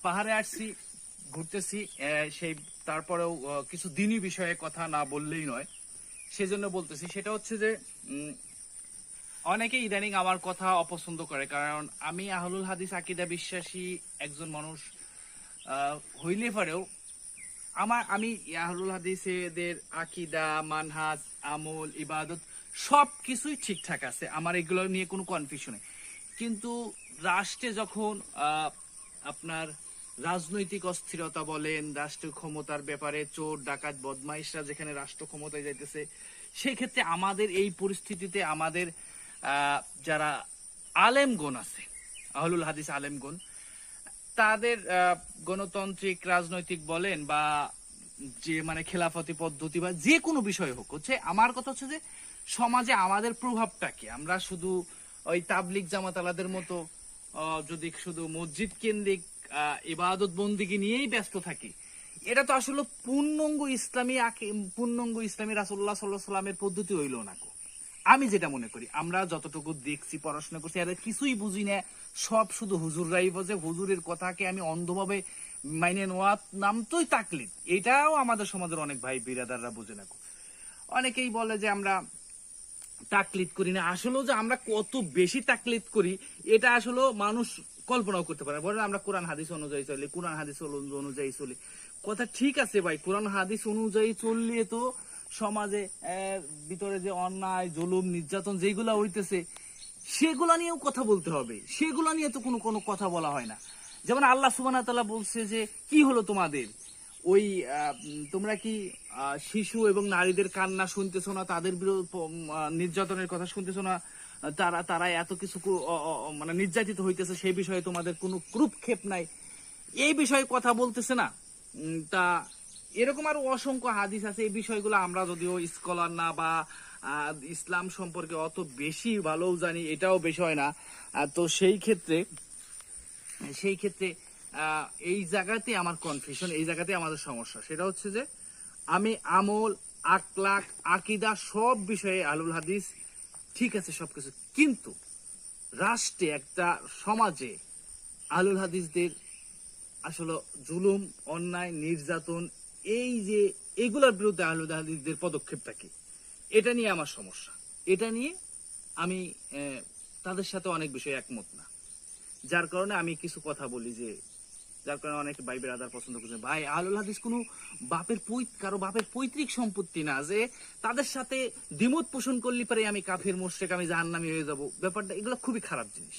পাহাড়ে আসছি, ঘুরতেছি, সেই তারপরেও কিছু দিনই বিষয়ে কথা না বললেই নয়, সেজন্য বলতেছি। সেটা হচ্ছে যে অনেকে ইদানিং আমার কথা অপছন্দ করে, কারণ আমি আহলুল হাদিস আকীদা বিশ্বাসী একজন মানুষ হইলে পরেও আমি আহলুল হাদিসেদের আকীদা, মানহাজ, আমল, ইবাদত সবকিছুই ঠিকঠাক আছে, আমার এগুলো নিয়ে কোনো কনফিউশন নেই। কিন্তু রাষ্ট্রে যখন আপনার রাজনৈতিক অস্থিরতা বলেন, রাষ্ট্রীয় ক্ষমতার ব্যাপারে চোর ডাকাত বদমাইশরা যেখানে রাষ্ট্র ক্ষমতায় যাইতেছে, সেই ক্ষেত্রে আমাদের এই পরিস্থিতিতে আমাদের যারা আলেমগণ আছে, আহলুল হাদিস আলেমগণ, তাদের গণতান্ত্রিক রাজনৈতিক বলেন বা যে মানে খেলাফতি পদ্ধতি বা যে কোনো বিষয় হোক, হচ্ছে আমার কথা হচ্ছে যে সমাজে আমাদের প্রভাবটা কি। আমরা শুধু ওই তাবলিগ জামাত আলাদের মতো যদি শুধু মসজিদ কেন্দ্রিক ইবাদত বন্দিগি নিয়েই ব্যস্ত থাকি, এটা তো আসলে পূর্ণাঙ্গ ইসলামী রাসূলুল্লাহ সাল্লাল্লাহু আলাইহি সাল্লামের পদ্ধতি হইল না। আমি যেটা মনে করি, আমরা যতটুকু দেখছি, পড়াশোনা করছি, আর কিছুই বুঝি না, সব শুধু হুজুররাই বোঝে, হুজুরের কথাকে আমি অন্ধভাবে মাইনে নেওয়ার নাম তোই তাকলিদ। এটাও আমাদের সমাজের অনেক ভাই বিরাদাররা বোঝে না। অনেকেই বলে যে আমরা তাকলিদ করি না, আসলেও যে আমরা কত বেশি তাকলিদ করি এটা আসলে মানুষ কল্পনাও করতে পারে। বলেন আমরা কোরআন হাদিস অনুযায়ী চলি, কোরআন হাদিস অনুযায়ী চলি, কথা ঠিক আছে ভাই, কোরআন হাদিস অনুযায়ী চললে তো সমাজে ভিতরে যে অন্যায়, জুলুম, নির্যাতন যেগুলা হইতেছে সেগুলা নিয়েও কথা বলতে হবে, সেগুলা নিয়ে তো কোনো কথা বলা হয় না। যেমন আল্লাহ সুবহানাহু ওয়া তাআলা বলছে যে কি হলো তোমাদের, ওই তোমরা কি শিশু এবং নারীদের কান্না শুনতেছো না, তাদের নির্যাতনের কথা শুনতেছো না, তারা এত কিছু মানে নির্যাতিত হইতেছে, সেই বিষয়ে তোমাদের কোনো প্রুফক্ষেপ নাই, এই বিষয়ে কথা বলতেছে না। তা এরকম আরো অসংখ্য হাদিস আছে। এই বিষয়গুলো আমরা যদিও স্কলার না বা ইসলাম সম্পর্কে অত বেশি ভালো জানি, এটাও বিষয় না। তো সেই ক্ষেত্রে এই জায়গাতে আমার কনফিউশন, এই জায়গাতে আমাদের সমস্যা। সেটা হচ্ছে যে আমি আমল, আখলাক, আকীদা সব বিষয়ে আহলুল হাদিস ঠিক আছে সবকিছু, কিন্তু রাষ্ট্রে একটা সমাজে আহলুল হাদিসদের আসলে জুলুম, অন্যায়, নির্যাতন, এই যে এগুলোর বিরুদ্ধে আহলুল হাদিসদের পদক্ষেপটা কি, এটা নিয়ে আমার সমস্যা। এটা নিয়ে আমি তাদের সাথে অনেক বিষয়ে একমত না, যার কারণে আমি কিছু কথা বলি, যে যার কারণে অনেক ভাই বেরাদার পছন্দ করছে। ভাই আহলুল হাদিস কোনো কারো বাপের পৈতৃক সম্পত্তি না যে তাদের সাথে দ্বিমত পোষণ করলে পারে আমি কাফির মুশরিক, আমি জাহান্নামী হয়ে যাব। ব্যাপারটা এগুলো খুবই খারাপ জিনিস।